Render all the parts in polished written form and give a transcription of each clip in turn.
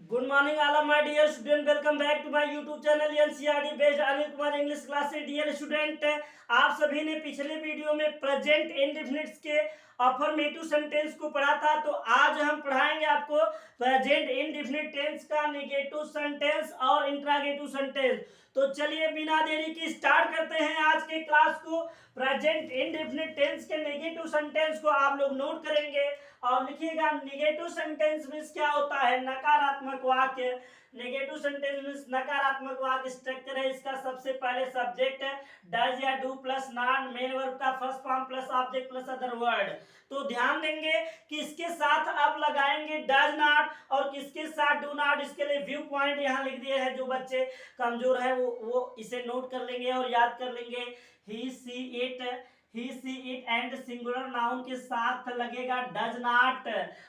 Good morning all of my dear student, welcome back to my YouTube channel NCERT based Anil Kumar English classes. Dear student, आप सभी ने पिछले video में present इंडेफिनिट्स के affirmative sentence को पढ़ा था, तो आज हम पढ़ाएंगे आपको प्रेजेंट इंडेफिनिट टेंस का नेगेटिव सेंटेंस और इंट्रोगेटिव सेंटेंस। तो चलिए बिना देरी के स्टार्ट करते हैं आज के क्लास को। प्रेजेंट इंडेफिनिट टेंस के नेगेटिव सेंटेंस को आप लोग नोट करेंगे और लिखिएगा। नेगेटिव सेंटेंस मींस क्या होता है? नकारात्मक वाक्य। नेगेटिव सेंटेंस मींस नकारात्मक वाक्य। स्ट्रक्चर है इसका, सबसे पहले सब्जेक्ट डज या do plus not, main verb का first form plus object plus other word. तो ध्यान देंगे कि इसके साथ अब लगाएंगे डज नॉट और किसके साथ डू नॉट। इसके लिए व्यू पॉइंट यहाँ लिख दिए हैं। जो बच्चे कमजोर है वो इसे नोट कर लेंगे और याद कर लेंगे। He she it and singular noun के साथ लगेगा डज नॉट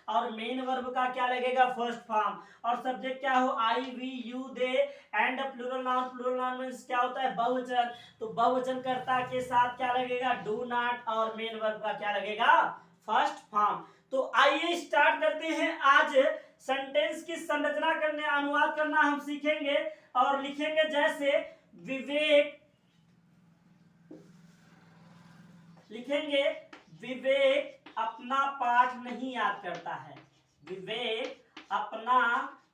और मेन वर्ब का क्या लगेगा? First form. और सब्जेक्ट क्या हो? I we you they and plural noun means क्या होता है? बहुवचन। तो बहुवचन कर्ता के साथ क्या लगेगा? डू नॉट और मेन वर्ब का क्या लगेगा? First form. तो आइए स्टार्ट करते हैं। आज सेंटेंस की संरचना करने, अनुवाद करना हम सीखेंगे और लिखेंगे। जैसे विवेक, लिखेंगे विवेक अपना पाठ नहीं याद करता है। विवेक अपना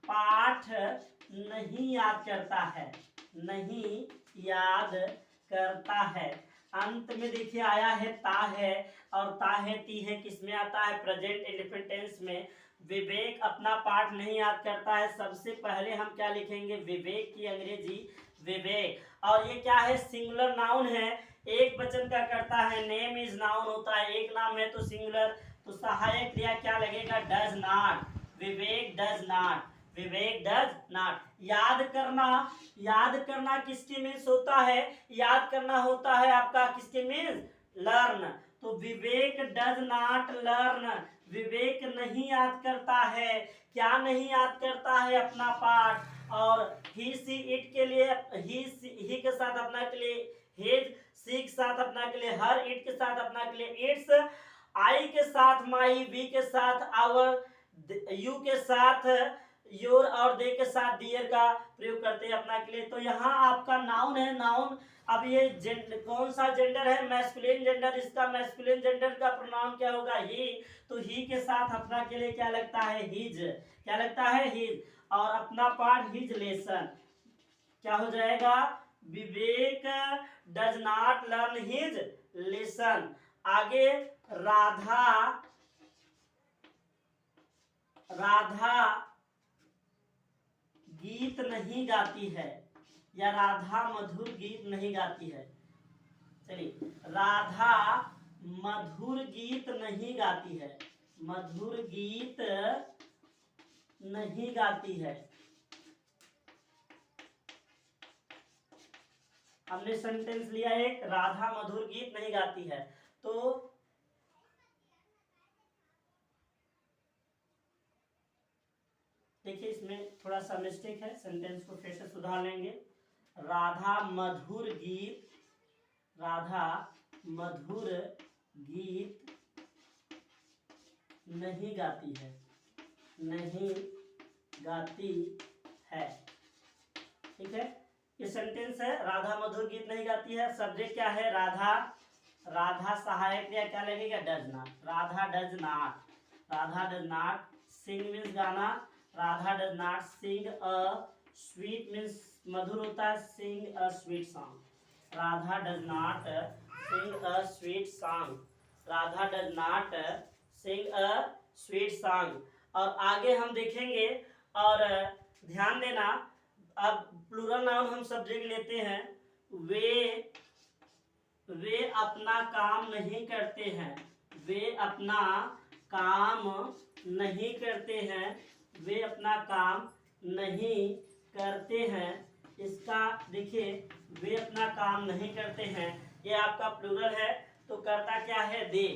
पाठ नहीं याद करता है, नहीं याद करता है। अंत में देखिए आया है ता है, और ता है ती है किसमें आता है? प्रेजेंट इंडेफिनिट टेंस में। विवेक अपना पाठ नहीं याद करता है। सबसे पहले हम क्या लिखेंगे? विवेक की अंग्रेजी विवेक। और ये क्या है? सिंगुलर नाउन है, एक वचन का करता है। नेम इज नाउन होता है, एक नाम है तो सिंगुलर। तो सहायक क्रिया क्या लगेगा? Does not. Vivek does not, Vivek does not. याद करना किसके मीन्स होता है? याद करना होता है आपका किसके मीन्स? लर्न। तो विवेक डज नॉट लर्न, विवेक नहीं याद करता है। क्या नहीं याद करता है? अपना पाठ। और ही सी इट के लिए ही के साथ अपना के लिए हिज, सी के साथ अपना के लिए हर, इट के साथ अपना के लिए इट्स, आई के साथ माई, वी के साथ आवर, यू के साथ योर और दे के साथ डियर का प्रयोग करते हैं अपना के लिए। तो यहाँ आपका नाउन है, नाउन। अब ये कौन सा जेंडर है? Masculine gender. इसका मैस्कुलिन जेंडर का प्रोनाउन क्या होगा? ही। तो ही के साथ अपना के लिए क्या लगता है? हिज। क्या लगता है? हिज। और अपना पाठ हिज लेसन क्या हो जाएगा? Vivek does not learn his lesson. आगे राधा गीत नहीं गाती है, या राधा मधुर गीत नहीं गाती है। चलिए, राधा मधुर गीत नहीं गाती है, मधुर गीत नहीं गाती है। हमने सेंटेंस लिया एक, राधा मधुर गीत नहीं गाती है। तो देखिए इसमें थोड़ा सा मिस्टेक है, सेंटेंस को फिर से सुधार लेंगे। राधा मधुर गीत नहीं गाती है, नहीं गाती है। ठीक है, ये सेंटेंस है। राधा मधुर गीत नहीं गाती है। सब्जेक्ट क्या है? राधा सहायक क्रिया क्या लगेगा? Does not. Radha does not sing means गाना। Radha does not sing a sweet means मधुर होता है, sing a sweet song. Radha does not sing a sweet song. Radha does not sing a sweet song. और आगे हम देखेंगे और ध्यान देना। अब प्लूरल नाउन हम सब्जेक्ट लेते हैं। वे अपना काम नहीं करते हैं, वे अपना काम नहीं करते हैं, वे अपना काम नहीं करते हैं। इसका देखिए, वे अपना काम नहीं करते हैं, ये आपका प्लूरल है। तो करता क्या है? दे।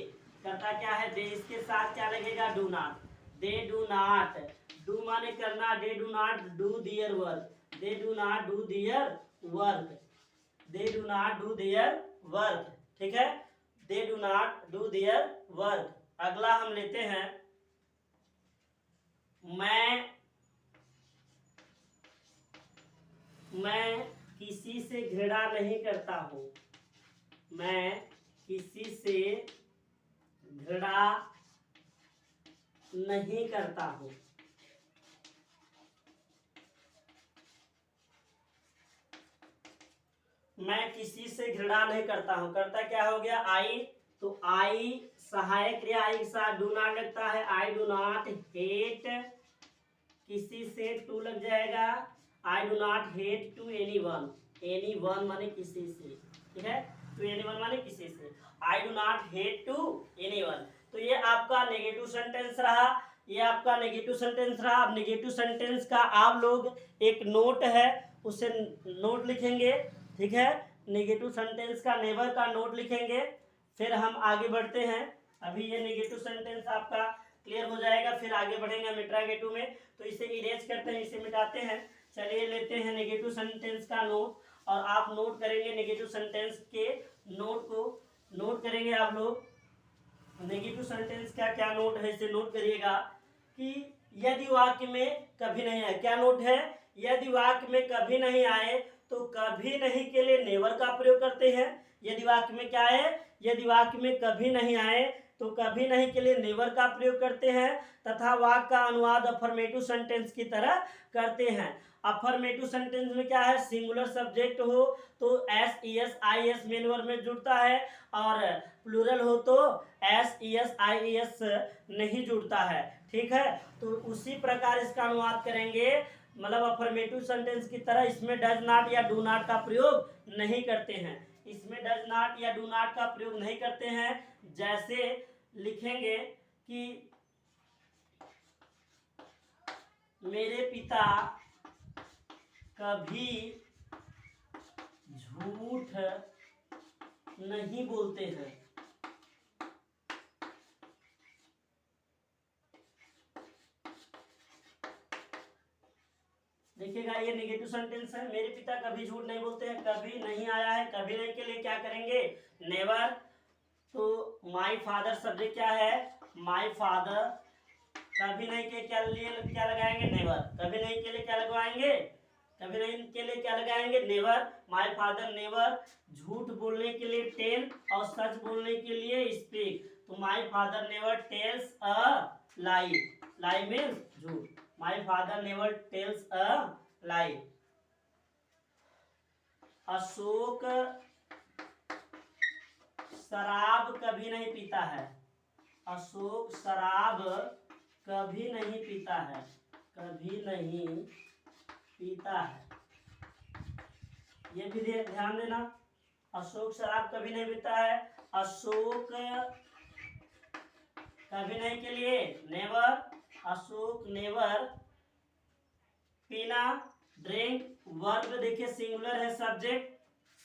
करता क्या है? दे। इसके साथ क्या लगेगा? Do not. They do not, do माने करना, they do not do their work, they do not do their work, they do not do their work. ठीक है, they do not do their work. अगला हम लेते हैं, मैं किसी से घृणा नहीं करता हूँ। मैं किसी से घृणा नहीं करता हूँ। मैं किसी से घृणा नहीं करता हूँ, करता क्या हो गया आई, तो आई सहायक क्रिया आई के साथ डू नॉट लगता है। आई डू नॉट हेट, किसी से टू लग जाएगा। I do not hate to anyone, anyone माने किसी से, ठीक है, टू एनी वन माने किसी से। I do not hate to anyone. तो ये आपका नेगेटिव सेंटेंस रहा, ये आपका नेगेटिव सेंटेंस रहा। अब नेगेटिव सेंटेंस का आप लोग एक नोट है उसे नोट लिखेंगे, ठीक है, नेगेटिव सेंटेंस का नेवर का नोट लिखेंगे, फिर हम आगे बढ़ते हैं। अभी ये नेगेटिव सेंटेंस आपका क्लियर हो जाएगा, फिर आगे बढ़ेंगे हम इंट्रोगेटिव में। तो इसे इरेज करते हैं, इसे मिटाते हैं। चलिए लेते हैं नेगेटिव सेंटेंस का नोट, और आप नोट करेंगे नेगेटिव सेंटेंस के नोट को, नोट करेंगे आप लोग नेगेटिव सेंटेंस का क्या नोट है, इसे नोट करिएगा कि यदि वाक्य में कभी नहीं आए, क्या नोट है, यदि वाक्य में कभी नहीं आए तो कभी नहीं के लिए नेवर का प्रयोग करते हैं। यदि वाक्य में क्या है, यदि वाक्य में कभी नहीं आए तो कभी नहीं के लिए नेवर का प्रयोग करते हैं, तथा वाक्य का अनुवाद अफर्मेटिव सेंटेंस की तरह करते हैं। अफर्मेटिव सेंटेंस में क्या है, सिंगुलर सब्जेक्ट हो तो S E S I S main verb में जुड़ता है, और प्लूरल हो तो S E S I S नहीं जुड़ता है, ठीक है। तो उसी प्रकार इसका अनुवाद करेंगे, मतलब अफर्मेटिव सेंटेंस की तरह इसमें डज नॉट या डू नॉट का प्रयोग नहीं करते हैं, इसमें डज नॉट या डू नॉट का प्रयोग नहीं करते हैं। जैसे लिखेंगे कि मेरे पिता कभी झूठ नहीं बोलते हैं। देखिएगा ये नेगेटिव सेंटेंस है, मेरे पिता कभी झूठ नहीं बोलते हैं, कभी नहीं आया है, कभी नहीं के लिए क्या करेंगे, नेवर। तो माय फादर सब्जेक्ट क्या है, माय फादर, कभी नहीं के क्या लिए क्या लगाएंगे, नेवर। कभी नहीं के लिए क्या लगवाएंगे, कभी नहीं के लिए क्या लगाएंगे, नेवर। माय फादर नेवर, झूठ बोलने के लिए टेल, और सच बोलने के लिए स्पीक। तो my father never tells a lie, lie means झूठ। My father never tells a lie. Ashok शराब कभी नहीं पीता है, अशोक शराब कभी नहीं पीता है, कभी नहीं पीता है। ये भी ध्यान देना, अशोक शराब कभी नहीं पीता है। अशोक कभी नहीं के लिए नेवर, अशोक नेवर पीना, ड्रिंक, वर्ब देखिए सिंगुलर है, सब्जेक्ट,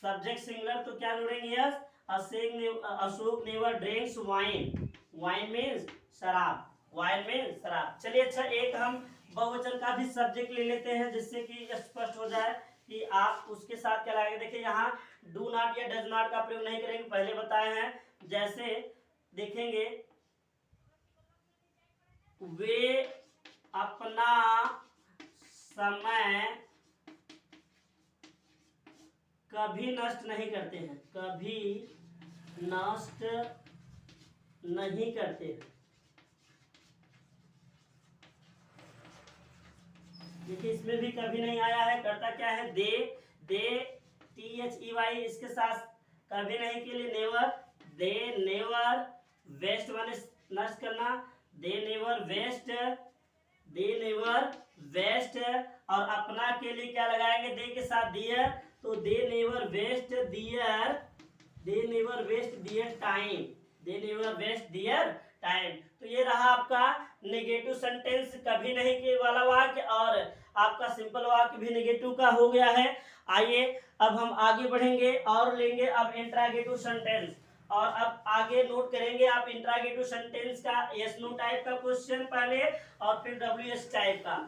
सब्जेक्ट सिंगुलर तो क्या जोड़ेंगे, yes. Ashok never drinks wine, wine means शराब, वाइन मीन्स शराब। चलिए अच्छा एक हम बहुवचन का भी सब्जेक्ट ले लेते हैं, जिससे कि स्पष्ट हो जाए कि आप उसके साथ क्या लगाएंगे। देखिए यहाँ डू नॉट या डज नॉट का प्रयोग नहीं करेंगे, पहले बताए हैं। जैसे देखेंगे वे अपना समय कभी नष्ट नहीं करते हैं, कभी नष्ट नहीं करते। देखिए इसमें भी कभी नहीं आया है, करता क्या है, दे, दे टी एच ई वाई, इसके साथ कभी नहीं के लिए नेवर, दे नेवर वेस्ट माने नष्ट करना, they never waste, they never waste. और अपना के लिए क्या लगाएंगे, दे के साथ दियर, तो they never waste their, they never waste their time, they never waste their time. तो ये रहा आपका नेगेटिव सेंटेंस, कभी नहीं के वाला वाक्य, और आपका सिंपल वाक्य भी नेगेटिव का हो गया है। आइए अब हम आगे बढ़ेंगे और लेंगे अब इंट्रोगेटिव सेंटेंस, और अब आगे नोट करेंगे आप इंट्रोगेटिव सेंटेंस का यस नो टाइप का क्वेश्चन पहले, और फिर डब्ल्यू एस टाइप का।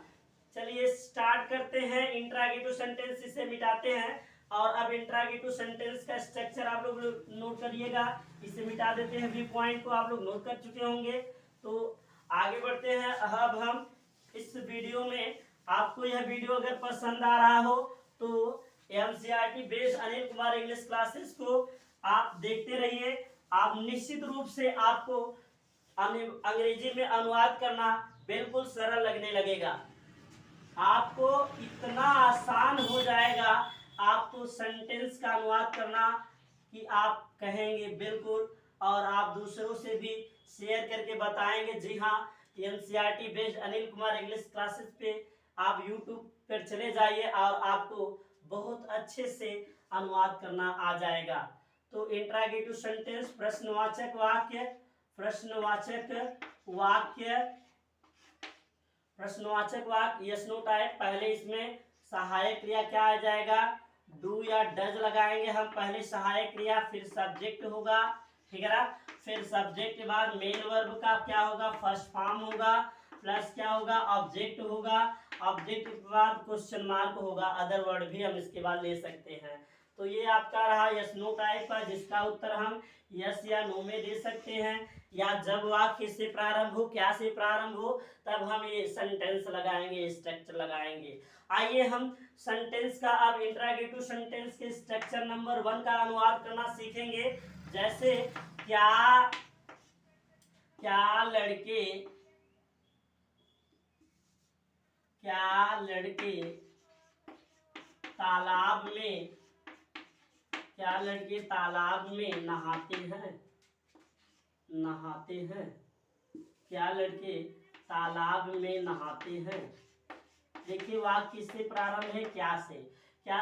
चलिए स्टार्ट करते हैं इंट्रोगेटिव सेंटेंस, इसे मिटाते हैं। और अब इंट्रोगेटिव सेंटेंस का स्ट्रक्चर आप लोग नोट करिएगा, इसे मिटा देते हैं, वी पॉइंट को आप लोग नोट कर चुके होंगे। तो आगे बढ़ते हैं। अब हम इस वीडियो में, आपको यह वीडियो अगर पसंद आ रहा हो तो NCERT based Anil Kumar English classes को आप देखते रहिए। आप निश्चित रूप से आपको अंग्रेजी में अनुवाद करना बिल्कुल सरल लगने लगेगा। आपको इतना आसान हो जाएगा आपको सेंटेंस का अनुवाद करना कि आप कहेंगे बिल्कुल, और आप दूसरों से भी शेयर करके बताएंगे जी हाँ, NCERT based Anil Kumar English classes पे आप यूट्यूब पर चले जाइए और आपको बहुत अच्छे से अनुवाद करना आ जाएगा। तो इंट्रागेटिव सेंटेंस प्रश्नवाचक वाक्य, प्रश्नवाचक वाक्य, प्रश्नवाचक वाक्य यस नो टाइप। पहले इसमें सहायक क्रिया क्या आ जाएगा, डू या डज लगाएंगे हम। पहले सहायक क्रिया, फिर सब्जेक्ट होगा, ठीक है ना। फिर सब्जेक्ट के बाद मेन वर्ब का क्या होगा, फर्स्ट फॉर्म होगा, प्लस क्या होगा, ऑब्जेक्ट होगा। ऑब्जेक्ट के बाद क्वेश्चन मार्क होगा, अदर वर्ड भी हम इसके बाद ले सकते हैं। तो ये आपका रहा यस नो टाइप का, जिसका उत्तर हम यस या नो में दे सकते हैं, या जब वाक्य से प्रारंभ हो, क्या से प्रारंभ हो, तब हम ये सेंटेंस लगाएंगे, स्ट्रक्चर लगाएंगे। आइए हम सेंटेंस का अब इंट्रागेटिव सेंटेंस के स्ट्रक्चर नंबर 1 का अनुवाद करना सीखेंगे। जैसे क्या लड़के तालाब में नहाते हैं। क्या लड़के तालाब में नहाते हैं। देखिए वाक्य किससे प्रारंभ है, क्या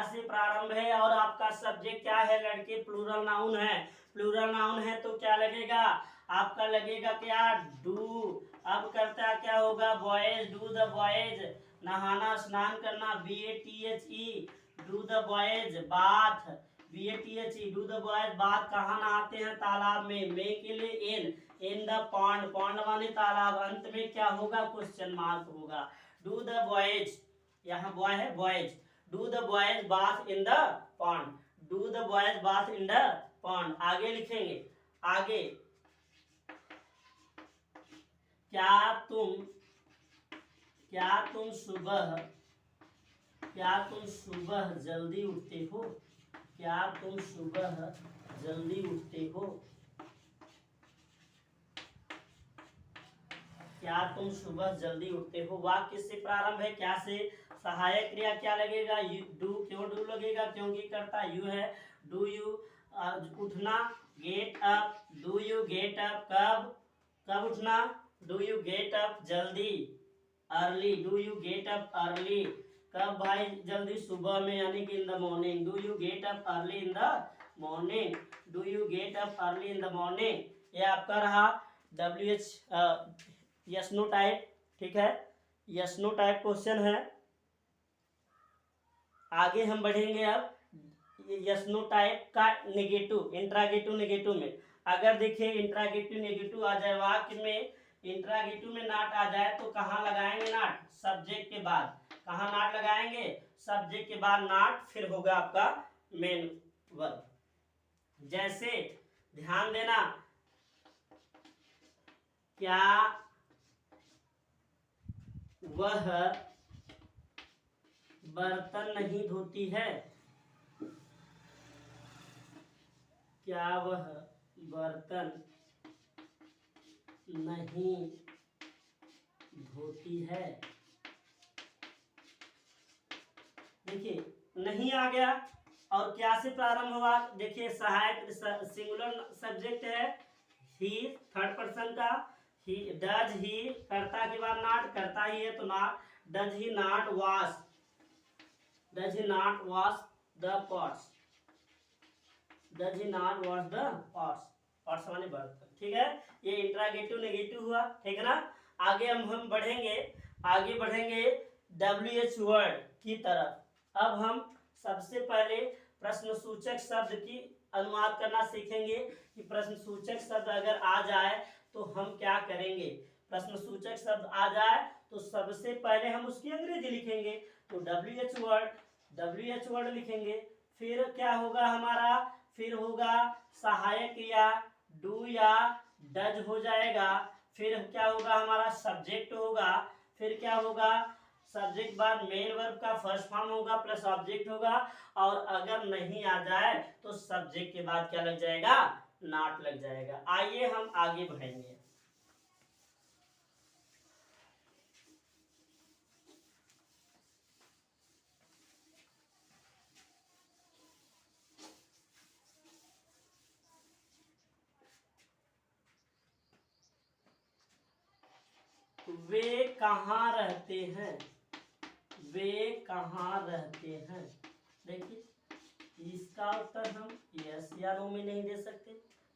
से प्रारंभ है, और आपका सब्जेक्ट क्या है, लड़के प्लूरल नाउन है। प्लूरल नाउन है तो क्या लगेगा, आपका लगेगा क्या, डू। अब करता क्या होगा, बॉयज, डू द बॉयज। नहाना स्नान करना, BATHE, do the boys bath, BATHE, do the boys bath. कहाँ नहाते हैं, तालाब में। मे के लिए इन द पॉन्ड, पॉन्ड माने तालाब। अंत में क्या होगा, क्वेश्चन मार्क होगा। डू द बॉयज, यहाँ बॉय है, boys, do the boys bath in the pond, do the boys bath in the pond. आगे लिखेंगे, आगे क्या तुम सुबह जल्दी उठते हो। क्या तुम सुबह जल्दी उठते हो। क्या तुम सुबह जल्दी उठते हो। वाक्य किससे प्रारंभ है, क्या से। सहायक क्रिया क्या लगेगा, यू, डू। क्यों डू लगेगा, क्योंकि करता यू है। डू यू, उठना, get up, do you get up, कब उठना, डू यू गेट अप जल्दी, early, do you get up early. कब भाई, जल्दी, सुबह में, यानी कि in the morning. Do you get up early in the morning, do you get up early in the morning. ये आपका रहा WH यस नो टाइप, ठीक है, यस नो टाइप क्वेश्चन है। आगे हम बढ़ेंगे अब यस नो टाइप का नेगेटिव, इंट्रागेटिव नेगेटिव में। अगर देखिए इंट्रागेटिव नेगेटिव आ जाए वाक्य में, इंट्रागेटिव में नॉट आ जाए तो कहाँ लगाएंगे नॉट, सब्जेक्ट के बाद। कहाँ नॉट लगाएंगे, सब्जेक्ट के बाद नॉट, फिर होगा आपका मेन वर्ब। जैसे ध्यान देना, क्या वह बर्तन नहीं धोती है। क्या वह बर्तन नहीं धोती है। देखिए नहीं आ गया, और क्या से प्रारंभ हुआ, देखिए सहायक सिंगुलर सब्जेक्ट है, ही, थर्ड पर्सन का। ही, डज ही, करता के बाद नॉट, करता ही है तो not. Does he not wash the pots, does he not wash the pots माने बर्तन, ठीक है। ये इंट्रागेटिव नेगेटिव हुआ, ठीक है ना। आगे हम बढ़ेंगे WH वर्ड की तरफ। अब हम सबसे पहले प्रश्नसूचक शब्द की अनुवाद करना सीखेंगे कि प्रश्नसूचक शब्द अगर आ जाए तो हम क्या करेंगे। प्रश्नसूचक शब्द आ जाए तो सबसे पहले हम उसकी अंग्रेजी लिखेंगे, तो WH वर्ड लिखेंगे। फिर क्या होगा हमारा, फिर होगा सहायक क्रिया, डू या डज हो जाएगा। फिर क्या होगा हमारा, सब्जेक्ट होगा। फिर क्या होगा, सब्जेक्ट बाद मेन वर्ब का फर्स्ट फॉर्म होगा प्लस ऑब्जेक्ट होगा, और अगर नहीं आ जाए तो सब्जेक्ट के बाद क्या लग जाएगा, नॉट लग जाएगा। आइए हम आगे बढ़ेंगे। वे कहाँ रहते हैं, वे कहाँ रहते हैं। देखिए इसका उत्तर हम यस या नो में नहीं दे सकते,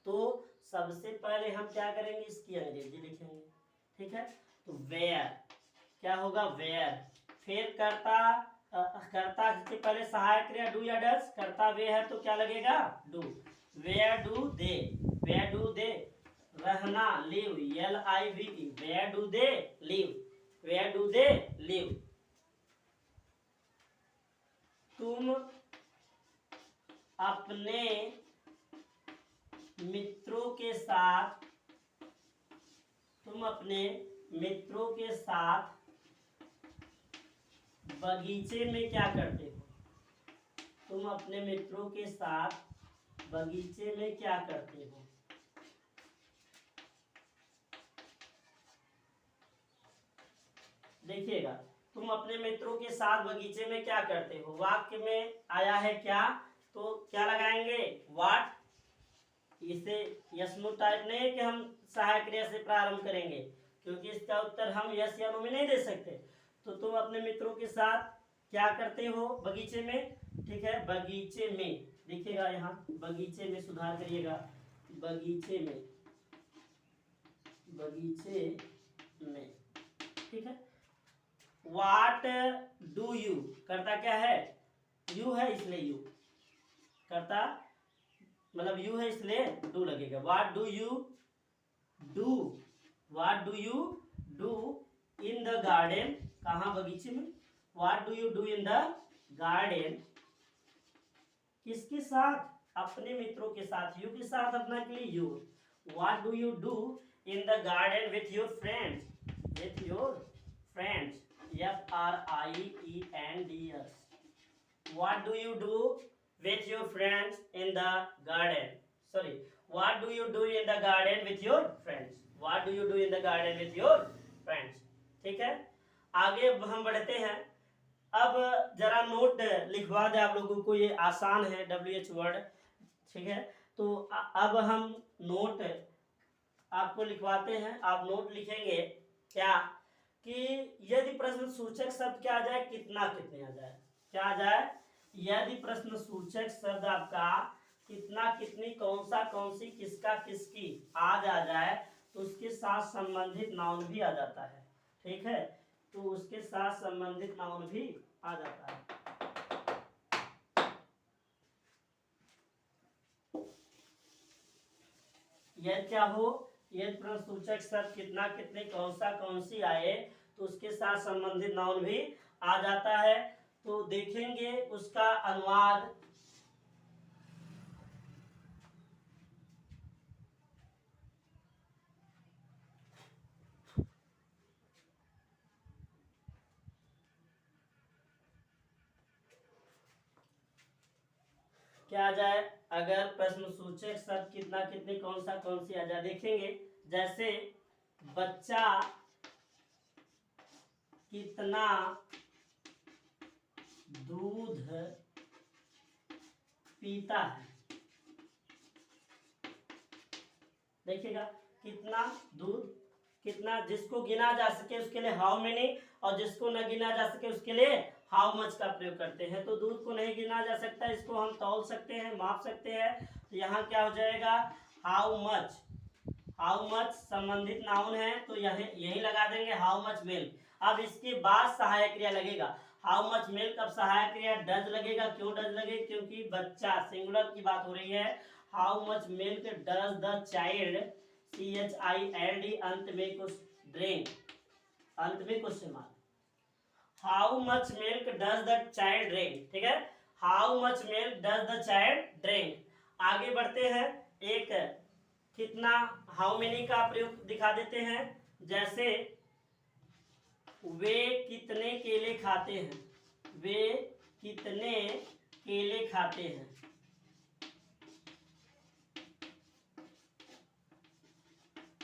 तो सबसे पहले हम क्या करेंगे, इसकी अंग्रेजी लिखेंगे। ठीक है, तो वेयर क्या होगा, वेयर। फिर करता करता से पहले सहायक क्रिया डू या डस, करता वे है तो क्या लगेगा, do. Where do they, where do they रहना, live, LIVE, where do they live, where do they live. तुम अपने मित्रों के साथ, तुम अपने मित्रों के साथ बगीचे में क्या करते हो, तुम अपने मित्रों के साथ बगीचे में क्या करते हो। देखिएगा, तुम अपने मित्रों के साथ बगीचे में क्या करते हो, वाक्य में आया है क्या, तो क्या लगाएंगे, व्हाट। इसे यस नो टाइप नहीं है कि हम सहायक क्रिया से प्रारंभ करेंगे, क्योंकि इसका उत्तर हम यस या नो में नहीं दे सकते। तो तुम अपने मित्रों के साथ क्या करते हो बगीचे में। ठीक है, बगीचे में देखिएगा, यहाँ बगीचे में सुधार करिएगा, बगीचे में, बगीचे में। ठीक है, वाट डू यू, करता क्या है, यू है इसलिए यू, करता मतलब यू है इसलिए डू लगेगा। What do you do, what do you do in the garden, कहाँ बगीचे में। What do you do in the garden, किसके साथ, अपने मित्रों के साथ, यू के साथ अपना के लिए you. What do you do in the garden with your friends, with your friends, FRIENDS। What do you do with your friends in the garden? Sorry, what do you do in the garden with your friends? What do you do in the garden with your friends? ठीक है, आगे हम बढ़ते हैं। अब जरा note लिखवा दे आप लोगों को, ये आसान है WH वर्ड। ठीक है, तो अब हम नोट आपको लिखवाते हैं। आप नोट लिखेंगे क्या, कि यदि प्रश्न सूचक शब्द क्या आ जाए, कितना कितने आ जाए, क्या आ जाए, यदि प्रश्न सूचक शब्द आपका कितना कितनी कौन सा कौन सी किसका किसकी आज आ जाए, तो उसके साथ संबंधित नाउन भी आ जाता है। ठीक है, तो उसके साथ संबंधित नाउन भी आ जाता है। यह क्या हो, यदि प्रश्न सूचक शब्द कितना कितने कौन सा कौन सी आए, तो उसके साथ संबंधित नाउन भी आ जाता है। तो देखेंगे उसका अनुवाद। क्या आ जाए, अगर प्रश्न सूचक शब्द कितना कितने कौन सा कौन सी आ जाए, देखेंगे जैसे बच्चा कितना दूध पीता है। देखिएगा, कितना दूध, कितना, जिसको गिना जा सके उसके लिए हाउ मेनी, और जिसको न गिना जा सके उसके लिए हाउ मच का प्रयोग करते हैं। तो दूध को नहीं गिना जा सकता, इसको हम तौल सकते हैं, माप सकते हैं। तो यहाँ क्या हो जाएगा, हाउ मच, हाउ मच संबंधित नाउन है तो यही लगा देंगे, हाउ मच मिल्क। अब इसके बाद सहायक क्रिया लगेगा, हाउ मच मिल्क। अब सहायक क्रिया डज लगेगा, क्यों डज लगेगा, क्योंकि बच्चा सिंगुलर की बात हो रही है। How much milk does the child, CHILD अंत में कुछ ड्रिंक, अंत में question mark. How much milk does the child drink. ठीक है, how much milk does the child drink. आगे बढ़ते हैं, एक कितना हाउ मेनी का प्रयोग दिखा देते हैं। जैसे वे कितने केले खाते हैं, वे कितने केले खाते हैं।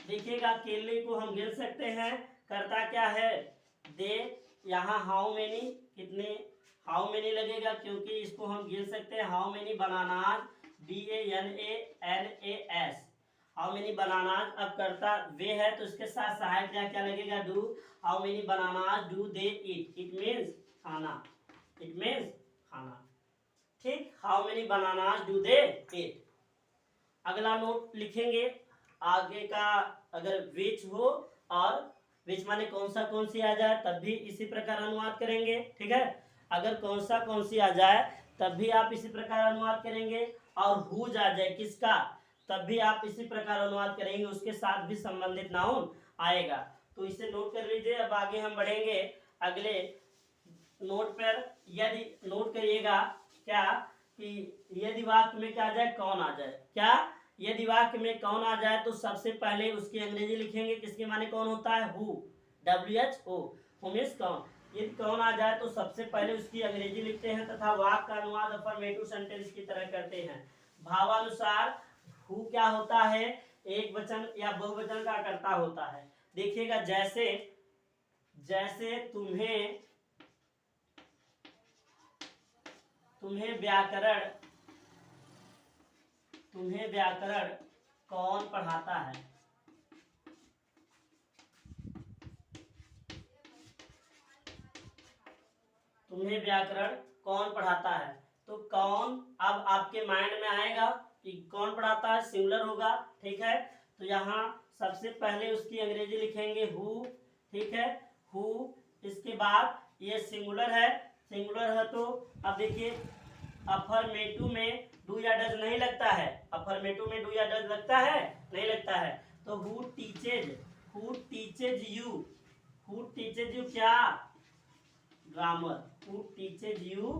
देखिएगा केले को हम गिन सकते हैं, करता क्या है, दे, यहाँ हाउ मेनी, कितने, हाउ मेनी लगेगा क्योंकि इसको हम गिन सकते हैं। How many bananas, BANANAS, how many bananas. अब करता वे है तो इसके साथ सहायक क्या लगेगा, do. How many bananas do they eat, eat means खाना, इट मीन्स खाना। ठीक, how many bananas do they eat. अगला नोट लिखेंगे आगे का, अगर विच हो और विच माने कौन सी आ जाए तब भी इसी प्रकार अनुवाद करेंगे। ठीक है, अगर कौन सी आ जाए तब भी आप इसी प्रकार अनुवाद करेंगे, और हुज आ जाए किसका तब भी आप इसी प्रकार अनुवाद करेंगे, उसके साथ भी संबंधित नाउन आएगा। तो इसे नोट कर लीजिए। अब आगे हम बढ़ेंगे अगले नोट पर। यदि नोट करिएगा क्या कि यदि वाक्य में क्या आ जाए, कौन आ जाए, क्या यदि वाक्य में कौन आ जाए तो सबसे पहले उसकी अंग्रेजी लिखेंगे, किसके माने कौन होता है, हु, WHO, हु मीन्स कौन। यदि कौन आ जाए तो सबसे पहले उसकी अंग्रेजी लिखते हैं तथा वाक्य का अनुवाद अफर्मेटिव सेंटेंस की तरह करते हैं। भावानुसार हु क्या होता है, एक वचन या बहुवचन का कर्ता होता है। देखिएगा जैसे जैसे तुम्हें व्याकरण कौन पढ़ाता है, तुम्हें व्याकरण कौन पढ़ाता है। तो कौन अब आपके माइंड में आएगा कि कौन पढ़ाता है, सिंगुलर होगा। ठीक है, तो यहाँ सबसे पहले उसकी अंग्रेजी लिखेंगे हु। ठीक है, हु, इसके बाद ये सिंगुलर है, तो अब देखिए अफर्मेटिव में डू या डज नहीं लगता है, अफर्मेटिव में डू या डज लगता है, नहीं लगता है। तो हु टीचेज यू क्या, grammar, who teaches you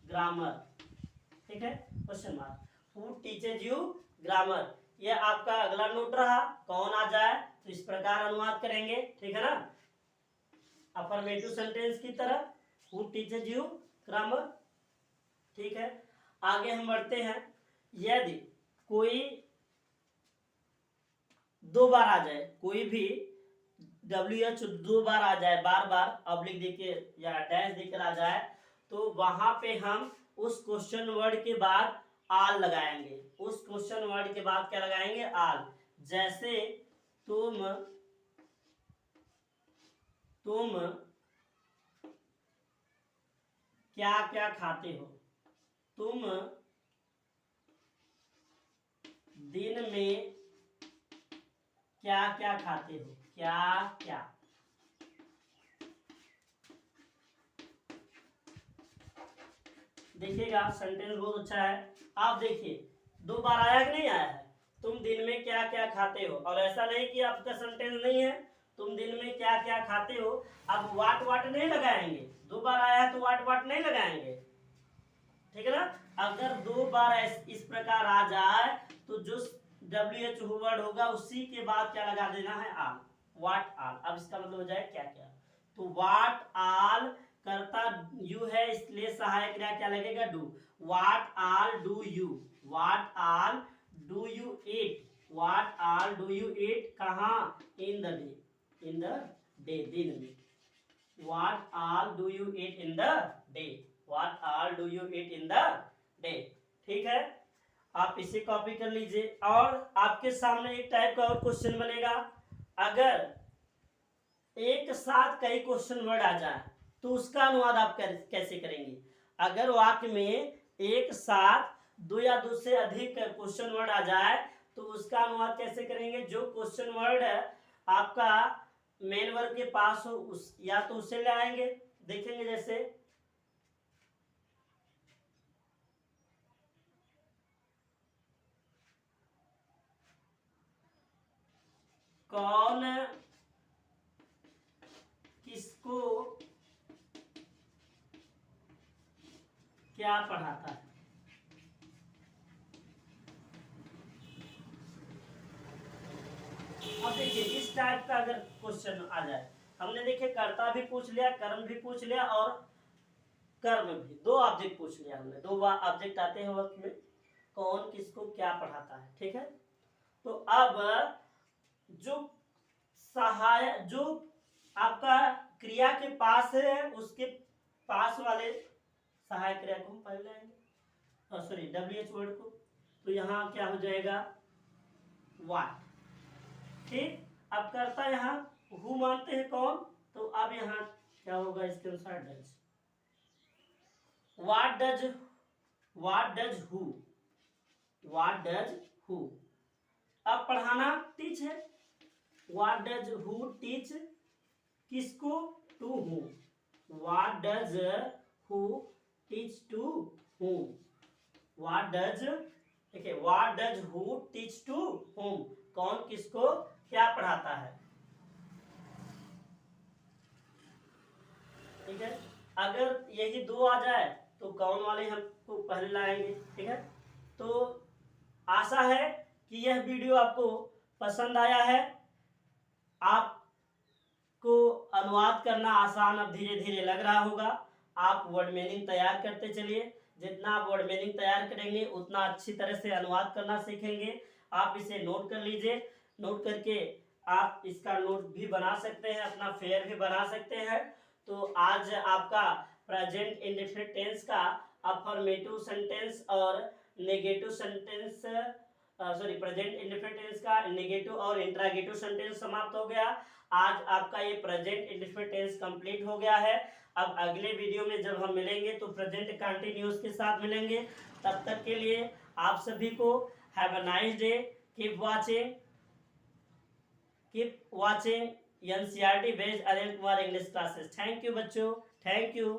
grammar. ठीक है, question mark, who teaches you grammar. ये आपका अगला नोट रहा, कौन आ जाए तो इस प्रकार अनुवाद करेंगे। ठीक है ना, अफर्मेटिव सेंटेंस की तरह, हु टीचेज यू ग्रामर। ठीक है, आगे हम बढ़ते हैं। यदि कोई दो बार आ जाए, कोई भी WH दो बार आ जाए, बार बार ऑब्लिक देके या डैश देकर आ जाए, तो वहां पे हम उस क्वेश्चन वर्ड के बाद आल लगाएंगे, उस क्वेश्चन वर्ड के बाद क्या लगाएंगे, आल। जैसे तुम क्या क्या खाते हो, तुम दिन में क्या क्या खाते हो, क्या क्या। देखिएगा सेंटेंस बहुत अच्छा है। आप देखिए दो बार आया कि नहीं आया है, तुम दिन में क्या क्या खाते हो, और ऐसा नहीं कि आपका सेंटेंस नहीं है, तुम दिन में क्या क्या खाते हो। अब वाट नहीं लगाएंगे, दो बार आया है तो वाट नहीं लगाएंगे। ठीक है ना, अगर दो बार इस प्रकार आ जाए तो जो WH वर्ड होगा उसी के बाद क्या लगा देना है, आल, वाट आल। अब इसका मतलब हो जाए क्या क्या। तो वाट आल करता यू है, इसलिए सहायक क्रिया क्या लगेगा, do. What all do you, what all do you eat, what all do you eat कहाँ, इन द डे, दिन में। What all do you eat in the day? What all do you eat in the day? ठीक है, आप इसे copy कर लीजिए। और आपके सामने एक टाइप का और क्वेश्चन बनेगा, अगर एक साथ कई क्वेश्चन वर्ड आ जाए तो उसका अनुवाद आप कैसे करेंगे। अगर वाक्य में एक साथ दो या दो से अधिक क्वेश्चन वर्ड आ जाए तो उसका अनुवाद कैसे करेंगे। जो क्वेश्चन वर्ड आपका मेन वर्ग के पास हो उस या तो उसे ले आएंगे। देखेंगे जैसे कौन किसको क्या पढ़ाता है। अब देखिए इस टाइप का अगर क्वेश्चन आ जाए, हमने देखे कर्ता भी पूछ लिया, कर्म भी पूछ लिया और कर्म भी, दो ऑब्जेक्ट पूछ लिया हमने। दो ऑब्जेक्ट आते हैं वक्त में, कौन किसको क्या पढ़ाता है, ठीक है। तो अब जो सहाय, जो आपका क्रिया के पास है उसके पास वाले सहायक क्रिया को हम पहले लाएंगे, सॉरी WH वर्ड को। तो यहाँ क्या हो जाएगा, वाट, ठीक। अब कर्ता यहाँ हु मानते हैं कौन, तो अब यहाँ क्या होगा इसके अनुसार does. What does who, what does who, अब पढ़ाना टीच है। What does who teach, किसको, to whom। What does who teach to whom, what does, देखिए what does who teach to whom, कौन किसको क्या पढ़ाता है, ठीक है। अगर यही दो आ जाए तो कौन वाले हमको पहले लाएंगे, ठीक है। तो आशा है कि यह वीडियो आपको पसंद आया है। आपको अनुवाद करना आसान अब धीरे धीरे लग रहा होगा। आप वर्ड मीनिंग तैयार करते चलिए, जितना आप वर्ड मीनिंग तैयार करेंगे उतना अच्छी तरह से अनुवाद करना सीखेंगे। आप इसे नोट कर लीजिए, नोट करके आप इसका नोट भी बना सकते हैं, अपना फेयर भी बना सकते हैं। तो आज आपका प्रेजेंट इंडेफिनिट टेंस का अफर्मेटिव सेंटेंस और negative sentence, sorry present indefinite tense का नेगेटिव और इंट्रागेटिव सेंटेंस समाप्त हो गया। आज आपका ये प्रेजेंट इंडेफिनिट टेंस कंप्लीट हो गया है। अब अगले वीडियो में जब हम मिलेंगे तो प्रेजेंट कंटिन्यूअस के साथ मिलेंगे। तब तक के लिए आप सभी को have a nice day, keep watching NCERT based Anil Kumar English classes. Thank you बच्चों, थैंक यू।